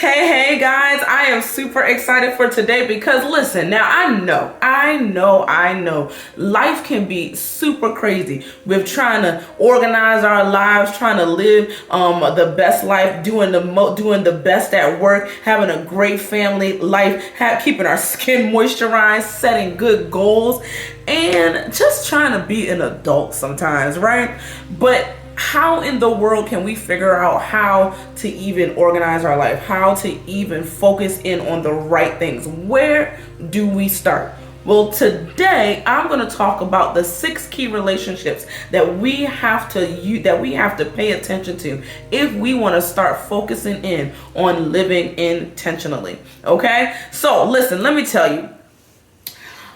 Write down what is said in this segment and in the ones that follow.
Hey guys, I am super excited for today because listen, now I know life can be super crazy with trying to organize our lives, trying to live the best life, doing the best at work, having a great family life, keeping our skin moisturized, setting good goals, and just trying to be an adult sometimes, right? But how in the world can we figure out how to even organize our life, how to even focus in on the right things? Where do we start? Well, today I'm going to talk about the 6 key relationships that we have to pay attention to if we want to start focusing in on living intentionally. Okay? So, listen, let me tell you.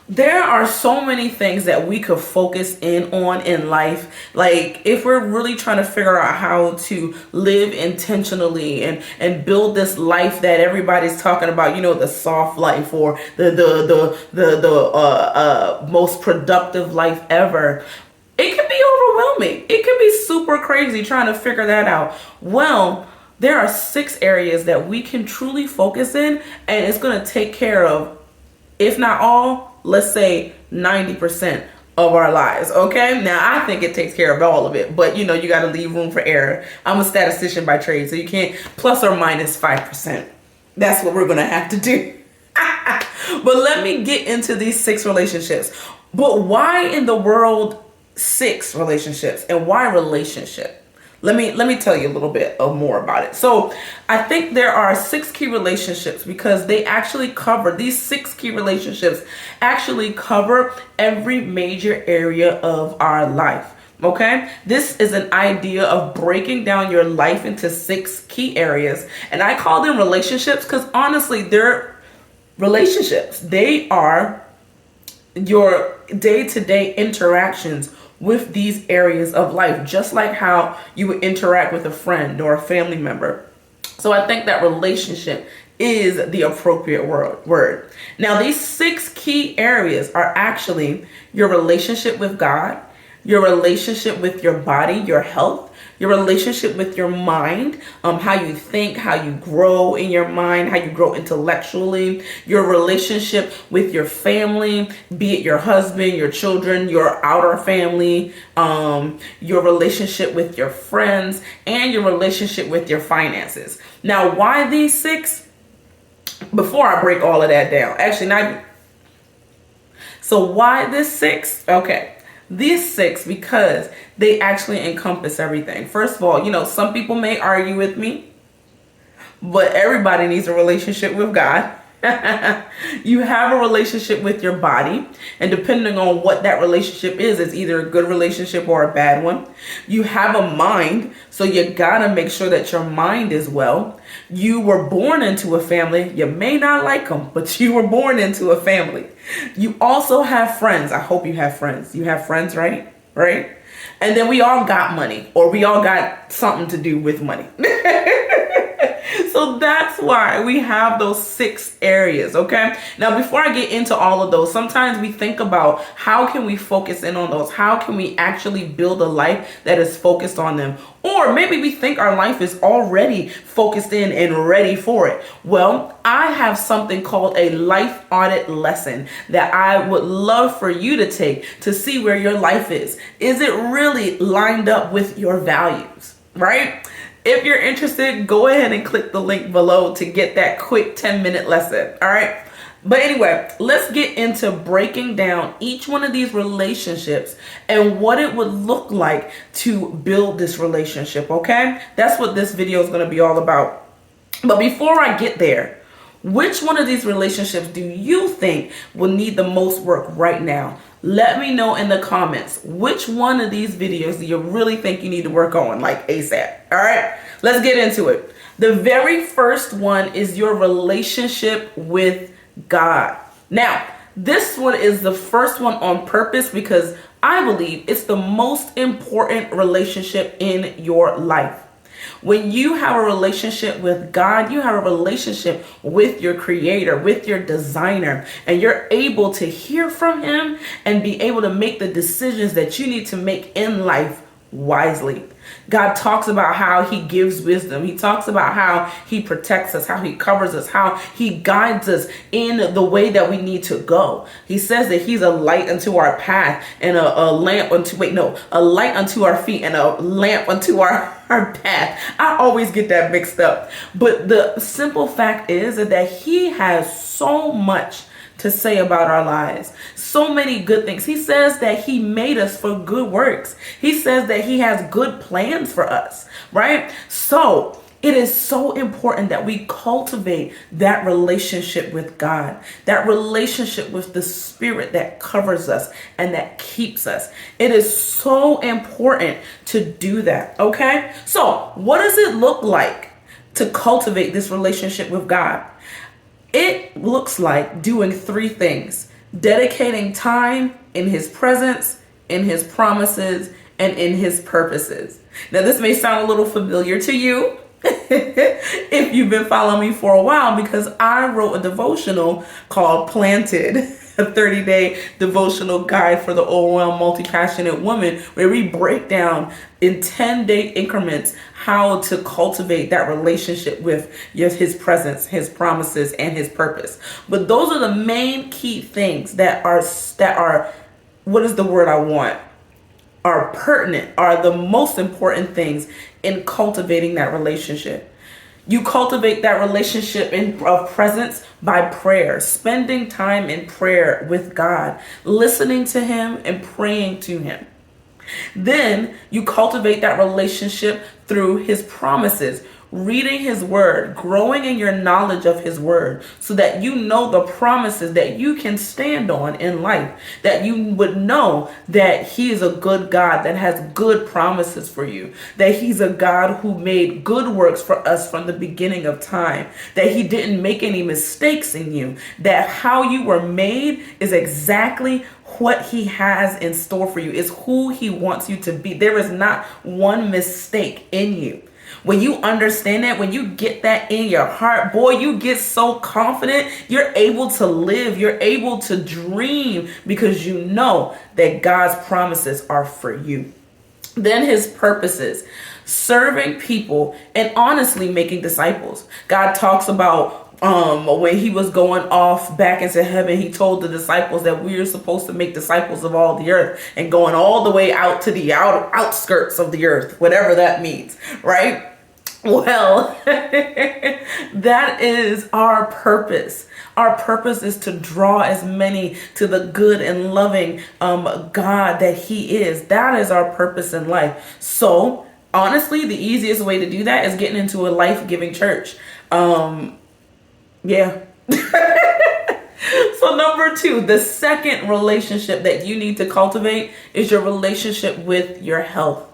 There are so many things that we could focus in on in life. Like if we're really trying to figure out how to live intentionally and build this life that everybody's talking about, the soft life or the most productive life ever. It can be overwhelming. It can be super crazy trying to figure that out. Well, there are 6 areas that we can truly focus in, and it's going to take care of, if not all, let's say 90% of our lives. Okay. Now I think it takes care of all of it, but you got to leave room for error. I'm a statistician by trade, so you can't plus or minus 5%. That's what we're going to have to do. But let me get into these 6 relationships. But why in the world 6 relationships, and why relationship? Let me tell you a little bit more about it. So I think there are 6 key relationships because these 6 key relationships actually cover every major area of our life. Okay, this is an idea of breaking down your life into 6 key areas, and I call them relationships because honestly, they're relationships. They are your day-to-day interactions with these areas of life, just like how you would interact with a friend or a family member. So I think that relationship is the appropriate word. Now, these 6 key areas are actually your relationship with God, your relationship with your body, your health, your relationship with your mind, how you think, how you grow in your mind, how you grow intellectually, your relationship with your family, be it your husband, your children, your outer family, your relationship with your friends, and your relationship with your finances. Now, why these 6? Before I break all of that down, so why this 6? Okay. These 6 because they actually encompass everything. First of all, some people may argue with me, but everybody needs a relationship with God. You have a relationship with your body, and depending on what that relationship is, it's either a good relationship or a bad one. You have a mind, so you gotta make sure that your mind is well. You were born into a family. You may not like them, but you were born into a family. You also have friends. I hope you have friends. You have friends, right? Right? And then we all got money, or we all got something to do with money. So that's why we have those 6 areas, okay? Now, before I get into all of those, sometimes we think about how can we focus in on those? How can we actually build a life that is focused on them? Or maybe we think our life is already focused in and ready for it. Well, I have something called a life audit lesson that I would love for you to take to see where your life is. Is it really lined up with your values, right? If you're interested, go ahead and click the link below to get that quick 10-minute lesson. All right. But anyway, let's get into breaking down each one of these relationships and what it would look like to build this relationship. Okay. That's what this video is going to be all about. But before I get there, which one of these relationships do you think will need the most work right now? Let me know in the comments. Which one of these videos do you really think you need to work on, like ASAP? All right, let's get into it. The very first one is your relationship with God. Now, this one is the first one on purpose because I believe it's the most important relationship in your life. When you have a relationship with God, you have a relationship with your creator, with your designer, and you're able to hear from him and be able to make the decisions that you need to make in life wisely. God talks about how he gives wisdom. He talks about how he protects us, how he covers us, how he guides us in the way that we need to go. He says that he's a light unto our path and a lamp unto, a light unto our feet and a lamp unto our path. I always get that mixed up. But the simple fact is that he has so much to say about our lives. So many good things. He says that he made us for good works. He says that he has good plans for us, right? So it is so important that we cultivate that relationship with God, that relationship with the Spirit that covers us and that keeps us. It is so important to do that, okay? So what does it look like to cultivate this relationship with God? It looks like doing three things: dedicating time in his presence, in his promises, and in his purposes. Now, this may sound a little familiar to you if you've been following me for a while, because I wrote a devotional called Planted, a 30-day devotional guide for the overwhelmed, multi-passionate woman, where we break down in 10-day increments how to cultivate that relationship with his presence, his promises, and his purpose. But those are the main key things that are what is the word I want? Are pertinent, are the most important things in cultivating that relationship. You cultivate that relationship of presence by prayer, spending time in prayer with God, listening to him and praying to him. Then you cultivate that relationship through his promises, reading his word, growing in your knowledge of his word, so that you know the promises that you can stand on in life, that you would know that he is a good God that has good promises for you, that he's a God who made good works for us from the beginning of time, that he didn't make any mistakes in you, that how you were made is exactly what he has in store for you, is who he wants you to be. There is not one mistake in you. When you understand that, when you get that in your heart, boy, you get so confident. You're able to live. You're able to dream because you know that God's promises are for you. Then his purposes, serving people and honestly making disciples. God talks about when he was going off back into heaven, he told the disciples that we are supposed to make disciples of all the earth, and going all the way out to the outskirts of the earth, whatever that means, right? Well, that is our purpose. Our purpose is to draw as many to the good and loving God that he is. That is our purpose in life. So honestly, the easiest way to do that is getting into a life-giving church. Yeah. So number 2, the second relationship that you need to cultivate is your relationship with your health.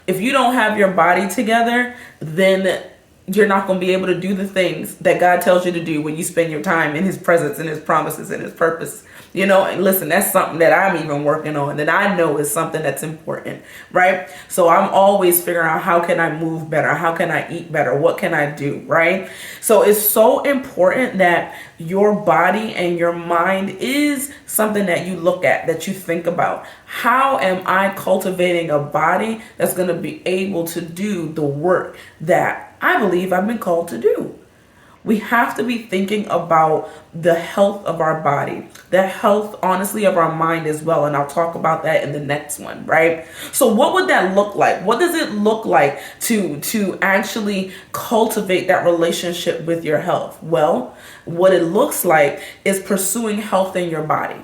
If you don't have your body together, then you're not going to be able to do the things that God tells you to do when you spend your time in his presence and his promises and his purpose. You know, and listen, that's something that I'm even working on, that I know is something that's important, right? So I'm always figuring out, how can I move better? How can I eat better? What can I do, right? So it's so important that your body and your mind is something that you look at, that you think about. How am I cultivating a body that's going to be able to do the work that I believe I've been called to do? We have to be thinking about the health of our body, the health, honestly, of our mind as well. And I'll talk about that in the next one, right? So what would that look like? What does it look like to actually cultivate that relationship with your health? Well, what it looks like is pursuing health in your body,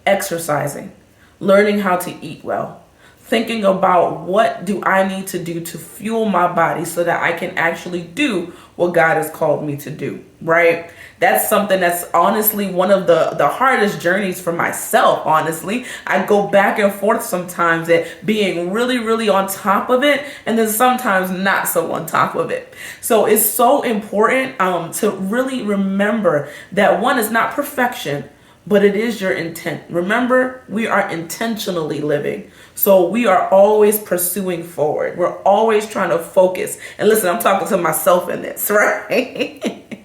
exercising, learning how to eat well, thinking about what do I need to do to fuel my body so that I can actually do what God has called me to do, right? That's something that's honestly one of the hardest journeys for myself, honestly. I go back and forth sometimes at being really, really on top of it, and then sometimes not so on top of it. So it's so important to really remember that one is not perfection, but it is your intent. Remember, we are intentionally living. So we are always pursuing forward. We're always trying to focus. And listen, I'm talking to myself in this, right?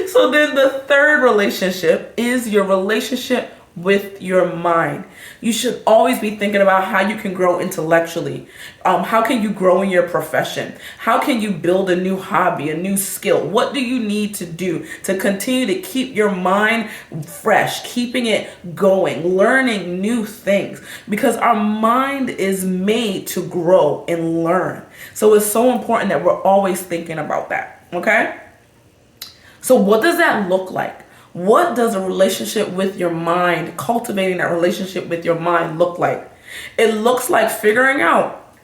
So then the third relationship is your relationship with your mind. You should always be thinking about how you can grow intellectually. How can you grow in your profession? How can you build a new hobby, a new skill? What do you need to do to continue to keep your mind fresh, keeping it going, learning new things? Because our mind is made to grow and learn. So it's so important that we're always thinking about that. Okay? So what does that look like? What does a relationship with your mind, cultivating that relationship with your mind look like? It looks like figuring out,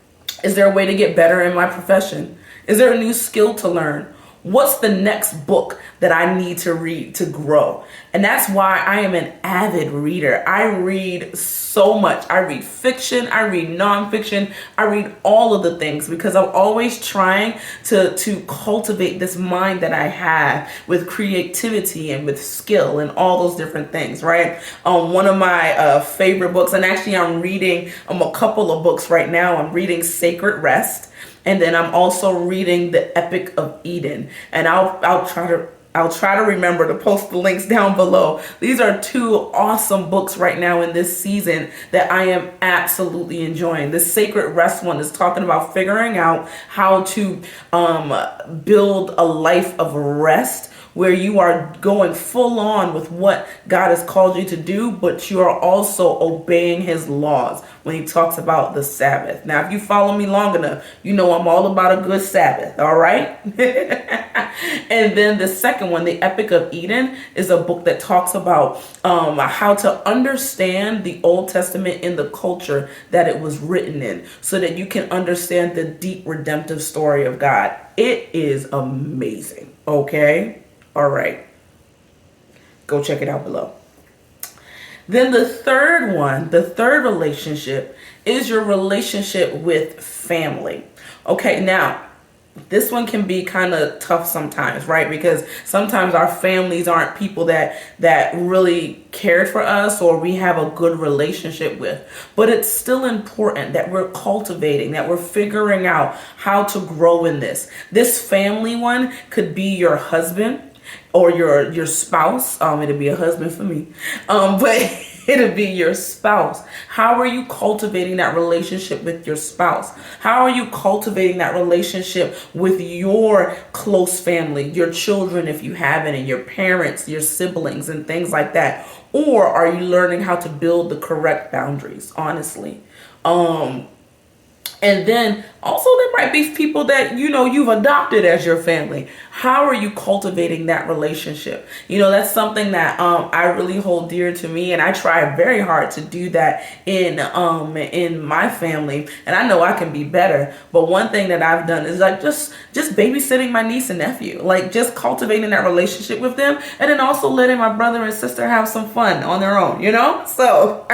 is there a way to get better in my profession? Is there a new skill to learn? What's the next book that I need to read to grow? And that's why I am an avid reader. I read so much. I read fiction, I read nonfiction, I read all of the things because I'm always trying to cultivate this mind that I have with creativity and with skill and all those different things, right? One of my favorite books, and actually I'm reading a couple of books right now. I'm reading Sacred Rest. And then I'm also reading The Epic of Eden, and I'll try to remember to post the links down below. These are two awesome books right now in this season that I am absolutely enjoying. The Sacred Rest one is talking about figuring out how to build a life of rest, where you are going full on with what God has called you to do, but you are also obeying his laws when he talks about the Sabbath. Now, if you follow me long enough, you know I'm all about a good Sabbath, all right? And then the second one, The Epic of Eden, is a book that talks about how to understand the Old Testament in the culture that it was written in, so that you can understand the deep redemptive story of God. It is amazing, okay? All right, go check it out below. Then the third one, the third relationship, is your relationship with family. Okay, now this one can be kind of tough sometimes, right? Because sometimes our families aren't people that really cared for us or we have a good relationship with. But it's still important that we're cultivating, that we're figuring out how to grow in this. This family one could be your husband or your spouse. It'll be a husband for me, but it'll be your spouse. How are you cultivating that relationship with your spouse? How are you cultivating that relationship with your close family, your children if you have any, your parents, your siblings, and things like that? Or are you learning how to build the correct boundaries, honestly? And then also there might be people that, you've adopted as your family. How are you cultivating that relationship? That's something that I really hold dear to me, and I try very hard to do that in my family. And I know I can be better, but one thing that I've done is like just babysitting my niece and nephew, like just cultivating that relationship with them, and then also letting my brother and sister have some fun on their own, So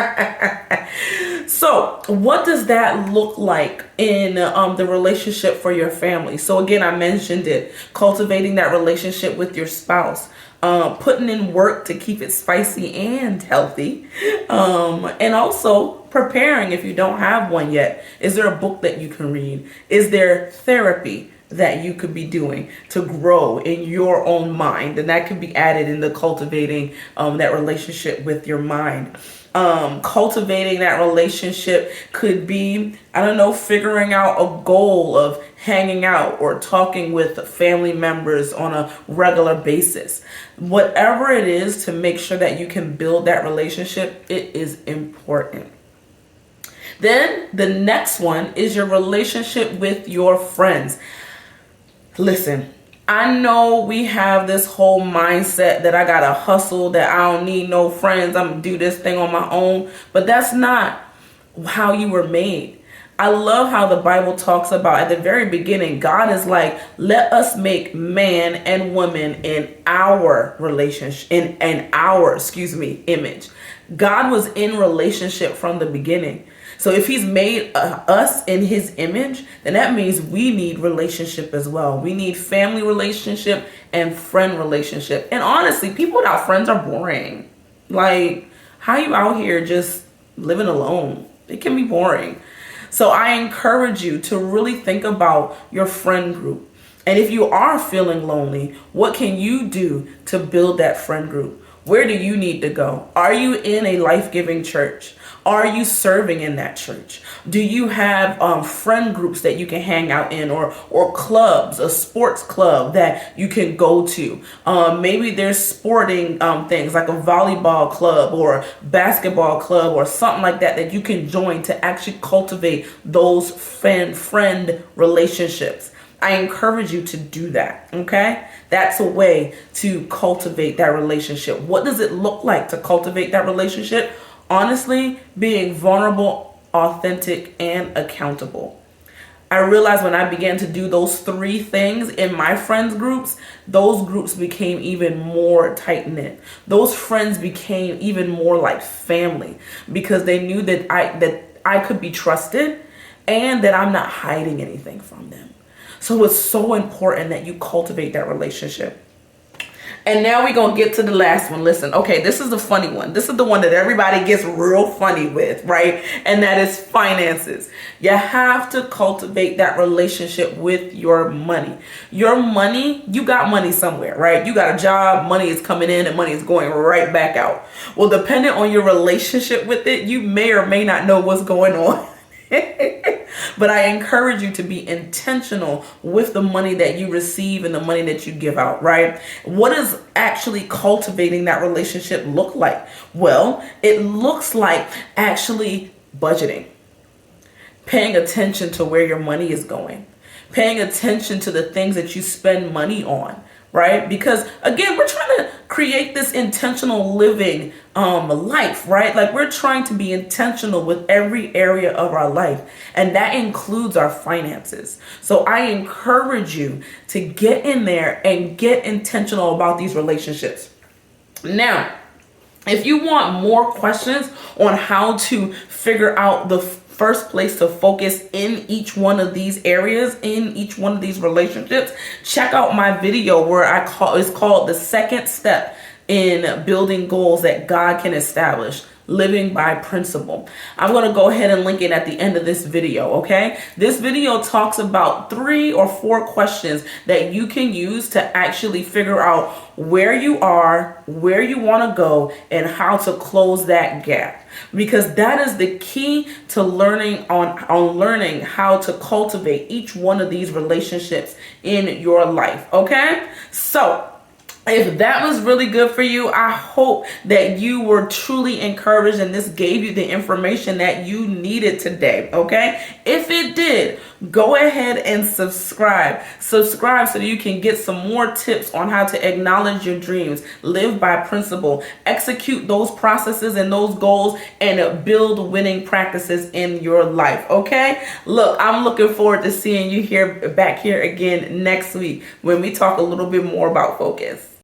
so what does that look like in the relationship for your family? So again, I mentioned it, cultivating that relationship with your spouse, putting in work to keep it spicy and healthy, and also preparing if you don't have one yet. Is there a book that you can read? Is there therapy that you could be doing to grow in your own mind? And that could be added into cultivating that relationship with your mind. Cultivating that relationship could be, figuring out a goal of hanging out or talking with family members on a regular basis. Whatever it is to make sure that you can build that relationship, it is important. Then the next one is your relationship with your friends. Listen, I know we have this whole mindset that I gotta hustle, that I don't need no friends, I'm gonna do this thing on my own, but that's not how you were made. I love how the Bible talks about at the very beginning, God is like, let us make man and woman in our relationship, in our image. God was in relationship from the beginning. So if he's made us in his image, then that means we need relationship as well. We need family relationship and friend relationship. And honestly, people without friends are boring. Like, how you out here just living alone? It can be boring. So I encourage you to really think about your friend group. And if you are feeling lonely, what can you do to build that friend group? Where do you need to go? Are you in a life-giving church? Are you serving in that church? Do you have friend groups that you can hang out in, or clubs, a sports club that you can go to? Maybe there's sporting things like a volleyball club or basketball club or something like that that you can join to actually cultivate those friend relationships. I encourage you to do that, okay? That's a way to cultivate that relationship. What does it look like to cultivate that relationship? Honestly, being vulnerable, authentic, and accountable. I realized when I began to do those three things in my friends groups, those groups became even more tight knit. Those friends became even more like family because they knew that I could be trusted and that I'm not hiding anything from them. So it's so important that you cultivate that relationship. And now we're going to get to the last one. Listen, okay, this is the funny one. This is the one that everybody gets real funny with, right? And that is finances. You have to cultivate that relationship with your money. Your money, you got money somewhere, right? You got a job, money is coming in and money is going right back out. Well, depending on your relationship with it, you may or may not know what's going on. But I encourage you to be intentional with the money that you receive and the money that you give out, right? What does actually cultivating that relationship look like? Well, it looks like actually budgeting, paying attention to where your money is going, paying attention to the things that you spend money on, right? Because again, we're trying to create this intentional living life, right? Like we're trying to be intentional with every area of our life, and that includes our finances. So I encourage you to get in there and get intentional about these relationships. Now, if you want more questions on how to figure out the first place to focus in each one of these areas, in each one of these relationships, check out my video where it's called The Second Step in Building Goals That God Can Establish, Living by Principle. I'm going to go ahead and link it at the end of this video, okay? This video talks about 3 or 4 questions that you can use to actually figure out where you are, where you want to go, and how to close that gap. Because that is the key to learning on learning how to cultivate each one of these relationships in your life, okay? So if that was really good for you, I hope that you were truly encouraged and this gave you the information that you needed today, okay? If it did, go ahead and subscribe. Subscribe so that you can get some more tips on how to acknowledge your dreams, live by principle, execute those processes and those goals, and build winning practices in your life, okay? Look, I'm looking forward to seeing you back here again next week when we talk a little bit more about focus.